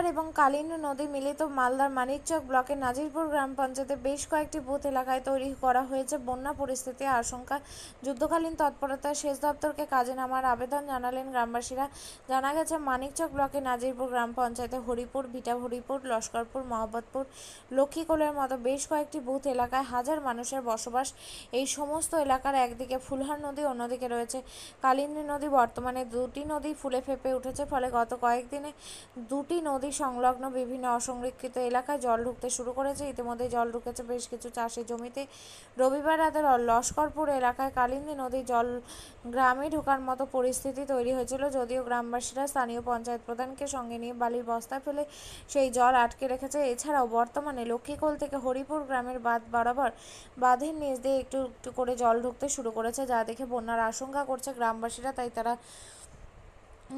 রবিবার এবং কালিন্দী নদী মিলিত মালদার মানিকচক ব্লকের নাজিরপুর গ্রাম পঞ্চায়েতে বেশ কয়েকটি বুথ এলাকায় তৈরি করা হয়েছে বন্যা পরিস্থিতি আশঙ্কা। যুদ্ধকালীন তৎপরতায় সেচ দপ্তরকে কাজে নামার আবেদন জানালেন গ্রামবাসীরা। জানা গেছে, মানিকচক ব্লকের নাজিরপুর গ্রাম পঞ্চায়েতে হরিপুর, ভিটা হরিপুর, লস্করপুর, মহব্বতপুর, লক্ষ্মীকোলের মতো বেশ কয়েকটি বুথ এলাকায় হাজার মানুষের বসবাস। এই সমস্ত এলাকার একদিকে ফুলহার নদী, অন্যদিকে রয়েছে কালিন্দী নদী। বর্তমানে দুটি নদী ফুলে ফেঁপে উঠেছে, ফলে গত কয়েকদিনে দুটি নদী সংলগ্ন বিভিন্ন অসংরক্ষিত এলাকায় জল ঢুকতে শুরু করেছে। ইতিমধ্যে জল ঢুকেছে বেশ কিছু চাষি জমিতে। রবিবার রাতে লস্করপুর এলাকায় কালিন্দী নদীর জল গ্রামে ঢোকার মতো পরিস্থিতি তৈরি হয়েছিল, যদিও গ্রামবাসীরা স্থানীয় পঞ্চায়েত প্রধানকে সঙ্গে নিয়ে বালির বস্তা ফেলে সেই জল আটকে রেখেছে। এছাড়াও বর্তমানে লক্ষ্মীকোল থেকে হরিপুর গ্রামের বাঁধ বরাবর বাঁধের নিচ দিয়ে একটু একটু করে জল ঢুকতে শুরু করেছে, যা দেখে বন্যার আশঙ্কা করছে গ্রামবাসীরা। তাই তারা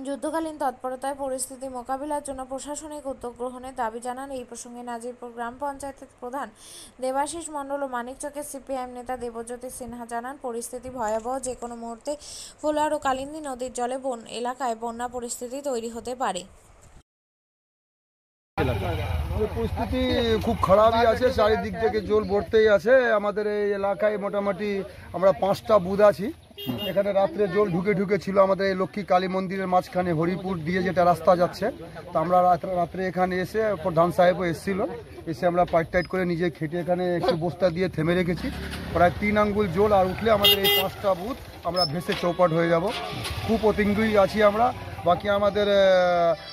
যুদ্ধকালীন তৎপরতায় পরিস্থিতি মোকাবিলার জন্য প্রশাসনিক উদ্যোগ গ্রহণের দাবি জানান। এই প্রসঙ্গে নাজিরপুর গ্রাম পঞ্চায়েতের প্রধান দেবাশিস মণ্ডল ও মানিকচকের সিপিআইএম নেতা দেবজ্যোতি সিনহা জানান, পরিস্থিতি ভয়াবহ। যে কোনো মুহূর্তে ফুলহার ও কালিন্দী নদীর জলে এলাকায় বন্যা পরিস্থিতি তৈরি হতে পারে। পরিস্থিতি খুব খারাপই আছে, চারিদিক থেকে জল ভরতেই আছে। আমাদের এই এলাকায় মোটামুটি আমরা 5টা বুথ আছি। এখানে রাত্রে জল ঢুকে ঢুকে ছিল আমাদের এই লক্ষ্মী কালী মন্দিরের মাঝখানে হরিপুর দিয়ে যেটা রাস্তা যাচ্ছে। তো আমরা রাত্রে এখানে এসে প্রধান সাহেবও এসেছিল, এসে আমরা পাইট টাইট করে নিজে খেটে এখানে একটু বস্তা দিয়ে থেমে রেখেছি। প্রায় 3 আঙ্গুল জল আর উঠলে আমাদের এই 5টা বুথ আমরা ভেসে চৌপাট হয়ে যাব। খুব অতিঙ্গুই আছি আমরা। বাকি আমাদের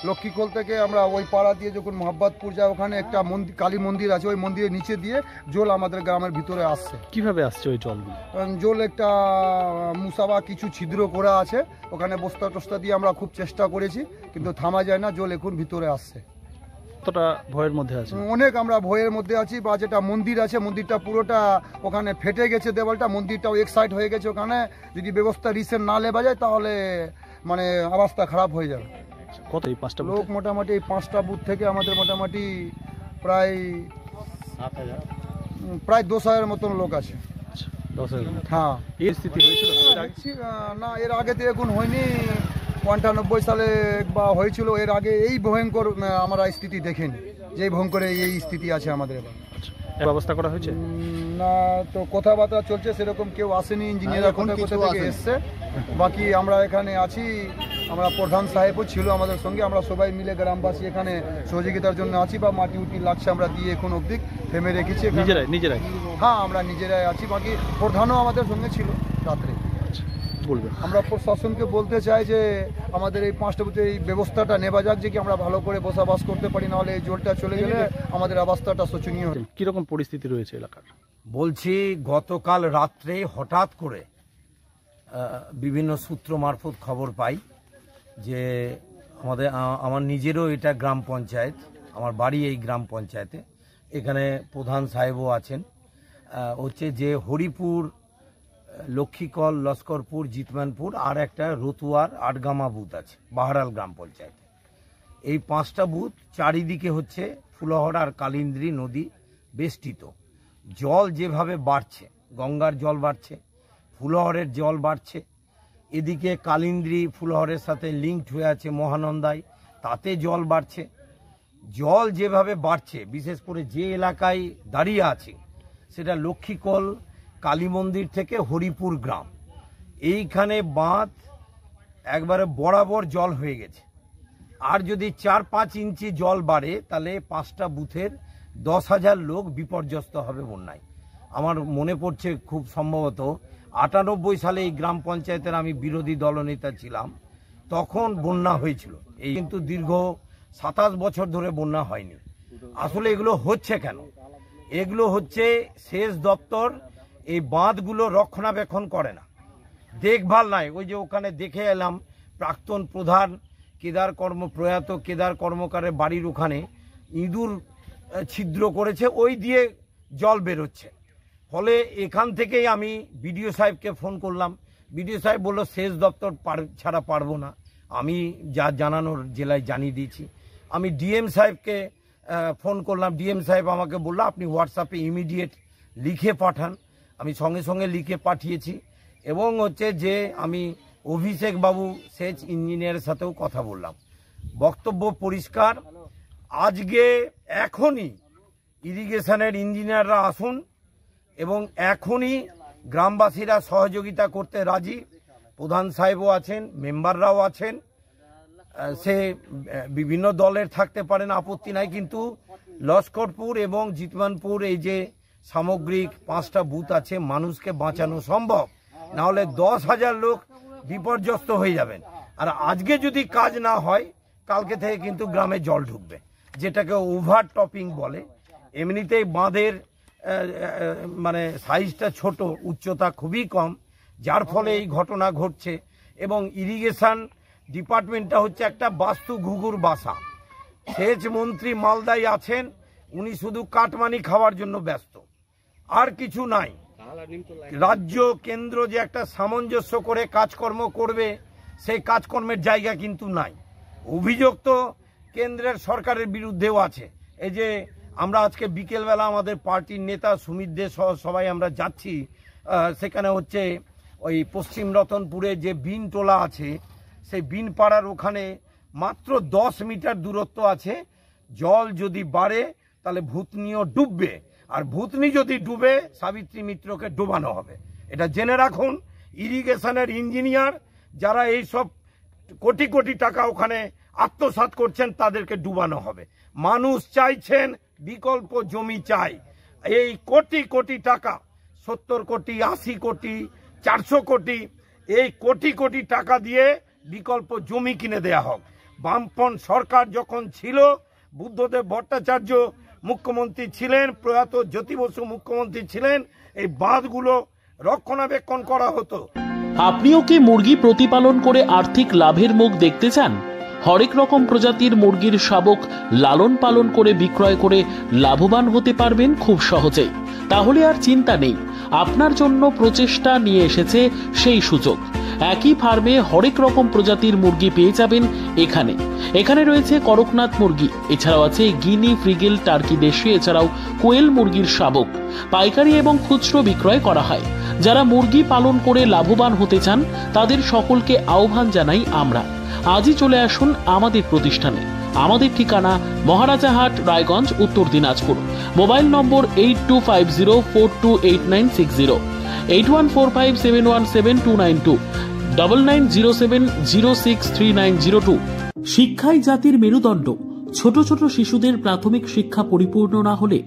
লক্ষ্মীকোল থেকে আমরা ওই পাড়া দিয়ে যখন মহব্বতপুর যায়, ওখানে একটা কালী মন্দির আছে, ওই মন্দিরের নিচে দিয়ে জল আমাদের গ্রামের ভিতরে আসছে। কিভাবে আসছে ওই জল? জল একটা মুসাবা কিছু ছিদ্র করা আছে, ওখানে বস্তা টস্তা দিয়ে আমরা খুব চেষ্টা করেছি, কিন্তু থামা যায় না, জল এখন ভিতরে আসছে। কতটা ভয়ের মধ্যে আছে? অনেক আমরা ভয়ের মধ্যে আছি। বা যেটা মন্দির আছে, মন্দিরটা পুরোটা ওখানে ফেটে গেছে, দেওয়ালটা, মন্দিরটাও এক সাইড হয়ে গেছে। ওখানে যদি ব্যবস্থা রিসেন্ট না লেবা যায় তাহলে মানে অবস্থা খারাপ হয়ে যাবে। কত এই 5টা লোক মোটামুটি এই 5টা বুথ থেকে আমাদের মোটামুটি প্রায় 10,000 মতন লোক আছে। 10,000? হ্যাঁ। এই স্থিতি হয়েছিল না, এর আগে তো এখন হয়নি। 95 সালে একবার হয়েছিল, এর আগে এই ভয়ঙ্কর আমরা স্থিতি দেখিনি, যে ভয়ঙ্কর এই স্থিতি আছে আমাদের এবার। ব্যবস্থা করা হয়েছে না, তো কথাবার্তা চলছে, সেরকম কেউ আসেনি। ইঞ্জিনিয়ার কোথা থেকে এসছে। বাকি আমরা এখানে আছি, আমরা প্রধান সাহেবও ছিল আমাদের সঙ্গে, আমরা সবাই মিলে গ্রামবাসী এখানে সহযোগিতার জন্য আছি। বা মাটি উটি লাগছে আমরা দিয়ে এখন অবধি থেমে রেখেছি নিজেরাই। হ্যাঁ, আমরা নিজেরাই আছি। বাকি প্রধানও আমাদের সঙ্গে ছিল রাত্রে। আমরা প্রশাসনকে বলতে চাই যে আমাদের এই 5টা বুথে এই ব্যবস্থাটা নেওয়া যাক, যে কি আমরা ভালো করে বসবাস করতে পারি, নাহলে এই জলটা চলে গেলে আমাদের অবস্থাটা শোচনীয় হবে। কিরকম পরিস্থিতি রয়েছে এলাকার? বলছি, গতকাল রাত্রে হঠাৎ করে বিভিন্ন সূত্র মারফত খবর পাই যে আমার নিজেরও এটা গ্রাম পঞ্চায়েত, আমার বাড়ি এই গ্রাম পঞ্চায়েতে, এখানে প্রধান সাহেবও আছেন, হচ্ছে যে হরিপুর, লক্ষ্মীকল, লস্করপুর, জিতমানপুর আর একটা রতুয়ার আটগামা বুথ আছে বাহারাল গ্রাম পঞ্চায়েতে। এই 5টা বুথ চারিদিকে হচ্ছে ফুলহর আর কালিন্দী নদী বেষ্টিত। জল যেভাবে বাড়ছে, গঙ্গার জল বাড়ছে, ফুলহরের জল বাড়ছে, এদিকে কালিন্দী ফুলহরের সাথে লিঙ্কড হয়ে আছে মহানন্দায়, তাতে জল বাড়ছে। জল যেভাবে বাড়ছে, বিশেষ করে যে এলাকায় দাঁড়িয়ে আছে সেটা লক্ষ্মীকল কালী মন্দির থেকে হরিপুর গ্রাম, এইখানে বাঁধ একবারে বরাবর জল হয়ে গেছে। আর যদি 4-5 ইঞ্চি জল বাড়ে তাহলে 5টা বুথের 10,000 লোক বিপর্যস্ত হবে বন্যায়। আমার মনে পড়ছে খুব সম্ভবত 98 সালে এই গ্রাম পঞ্চায়েতের আমি বিরোধী দলনেতা ছিলাম, তখন বন্যা হয়েছিল। এই কিন্তু দীর্ঘ 27 বছর ধরে বন্যা হয়নি। আসলে এগুলো হচ্ছে কেন? এগুলো হচ্ছে সেচ দপ্তর এই বাঁধগুলো রক্ষণাবেক্ষণ করে না, দেখভাল নাই। ওই যে ওখানে দেখে এলাম, প্রাক্তন প্রধান প্রয়াত কেদার কর্মকারের বাড়ির ওখানে ইঁদুর ছিদ্র করেছে, ওই দিয়ে জল বেরোচ্ছে। ফলে এখান থেকেই আমি বিডিও সাহেবকে ফোন করলাম। বিডিও সাহেব বলল সেচ দপ্তর ছাড়া পারবো না। আমি যা জানানোর জেলায় জানিয়ে দিয়েছি। আমি ডিএম সাহেবকে ফোন করলাম, ডিএম সাহেব আমাকে বলল আপনি হোয়াটসঅ্যাপে ইমিডিয়েট লিখে পাঠান। আমি সঙ্গে সঙ্গে লিখে পাঠিয়েছি। এবং হচ্ছে যে আমি অভিষেক বাবু সেচ ইঞ্জিনিয়ারের সাথেও কথা বললাম, বক্তব্য পরিষ্কার। আজকে এখনই ইরিগেশনের ইঞ্জিনিয়াররা আসুন এবং এখনই গ্রামবাসীরা সহযোগিতা করতে রাজি। প্রধান সাহেবও আছেন, মেম্বাররাও আছেন, সে বিভিন্ন দলের থাকতে পারেন, আপত্তি নাই, কিন্তু লস্করপুর এবং জিতমানপুর এই যে সামগ্রিক 5টা বুথ আছে, মানুষকে বাঁচানো সম্ভব, না হলে 10,000 লোক বিপর্যস্ত হয়ে যাবেন। আর আজকে যদি কাজ না হয় কালকে থেকে কিন্তু গ্রামে জল ঢুকবে, যেটাকে ওভার টপিং বলে। এমনিতেই বাঁধের মানে সাইজটা ছোট, উচ্চতা খুবই কম, যার ফলে এই ঘটনা ঘটছে। এবং ইরিগেশন ডিপার্টমেন্টটা হচ্ছে একটা বাস্তু ঘুঘুর বাসা। সেচ মন্ত্রী মালদায় আছেন, উনি শুধু কাটমানি খাওয়ার জন্য ব্যস্ত, আর কিছু নাই। রাজ্য কেন্দ্র যে একটা সামঞ্জস্য করে কাজকর্ম করবে, সেই কাজকর্মের জায়গা কিন্তু নাই। অভিযোগ তো কেন্দ্রের সরকারের বিরুদ্ধেও আছে। এই যে আমরা আজকে বিকেলবেলা আমাদের পার্টির নেতা সুমিত দে সহ সবাই আমরা যাচ্ছি, সেখানে হচ্ছে ওই পশ্চিম রতনপুরে যে বিন টোলা আছে, সেই বিন পাড়ার ওখানে মাত্র 10 মিটার দূরত্ব আছে। জল যদি বাড়ে তাহলে ভূতনিও ডুববে, আর ভূতনি যদি ডুবে সাবিত্রী মিত্রকে ডোবানো হবে। এটা জেনে রাখুন। ইরিগেশনের ইঞ্জিনিয়ার যারা এই সব কোটি কোটি টাকা ওখানে আত্মসাৎ করছেন, তাদেরকে ডুবানো হবে। মানুষ চাইছেন বিকল্প জমি চাই। এই কোটি কোটি টাকা, 70 কোটি, 80 কোটি, 400 কোটি, এই কোটি কোটি টাকা দিয়ে বিকল্প জমি কিনে দেয়া হোক। বামপন্থ সরকার যখন ছিল, বুদ্ধদেব ভট্টাচার্য মুখ্যমন্ত্রী ছিলেন, প্রয়াত জ্যোতি বসু মুখ্যমন্ত্রী ছিলেন, এই বাঁধগুলো রক্ষণাবেক্ষণ করা হতো। আপনিও কি মুরগি প্রতিপালন করে আর্থিক লাভের মুখ দেখতে চান? হরেক রকম প্রজাতির মুরগির শাবক লালন পালন করে বিক্রয় করে লাভবান হতে পারবেন খুব সহজেই। তাহলে আর চিন্তা নেই, আপনার জন্য প্রচেষ্টা নিয়ে এসেছে সেই সুযোগ। একই ফার্মে হরেক রকম প্রজাতির মুরগি পেয়ে যাবেন এখানে রয়েছে করকনাথ মুরগি, এছাড়াও আছে গিনি, ফ্রিগেল, টার্কি দেশি, এছাড়াও কোয়েল মুরগির শাবক। পাইকারি এবং খুচরো বিক্রয় করা হয়। যারা মুরগি পালন করে লাভবান হতে চান তাদের সকলকে আহ্বান জানাই আমরা। আজই চলে আসুন আমাদের প্রতিষ্ঠানে। আমাদের ঠিকানা মহারাজাহাট, রায়গঞ্জ, উত্তর দিনাজপুর। মোবাইল নম্বর 8250428960, 8145717292, 9907063902। শিক্ষাই জাতির মেরুদণ্ড। ছোট ছোট শিশুদের প্রাথমিক শিক্ষা পরিপূর্ণ না হলে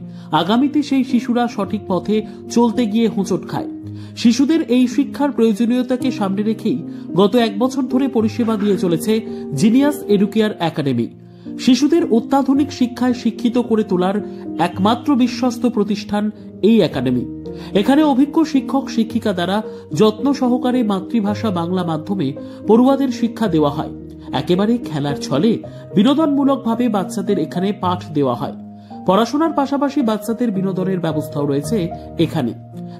আগামীতে সেই শিশুরা সঠিক পথে চলতে গিয়ে হোঁচট খায়। শিশুদের এই শিক্ষার প্রয়োজনীয়তাকে সামনে রেখেই গত 1 বছর ধরে পরিষেবা দিয়ে চলেছে জিনিয়াস এডুকেয়ার একাডেমি। শিশুদের অত্যাধুনিক শিক্ষায় শিক্ষিত করে তোলার একমাত্র বিশ্বস্ত প্রতিষ্ঠান এই একাডেমি। এখানে অভিজ্ঞ শিক্ষক শিক্ষিকা দ্বারা যত্ন সহকারে মাতৃভাষা বাংলা মাধ্যমে পড়ুয়াদের শিক্ষা দেওয়া হয়। একেবারে খেলার ছলে বিনোদনমূলকভাবে বাচ্চাদের এখানে পাঠ দেওয়া হয়। পড়াশোনার পাশাপাশি বাচ্চাদের বিনোদনের ব্যবস্থাও রয়েছে এখানে।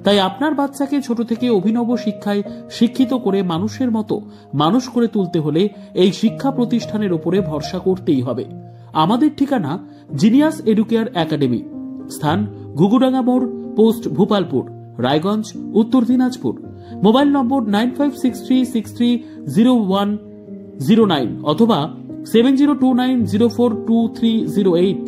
তাই আপনার বাচ্চাকে ছোট থেকে অভিনব শিক্ষায় শিক্ষিত করে মানুষের মতো মানুষ করে তুলতে হলে এই শিক্ষা প্রতিষ্ঠানের উপরে ভরসা করতেই হবে। আমাদের ঠিকানা জিনিয়াস এডুকেয়ার একাডেমি, স্থান ঘুঘুডাঙ্গা মোড়, পোস্ট ভূপালপুর, রায়গঞ্জ, উত্তর দিনাজপুর। মোবাইল নম্বর 9563630109 অথবা 7029042308।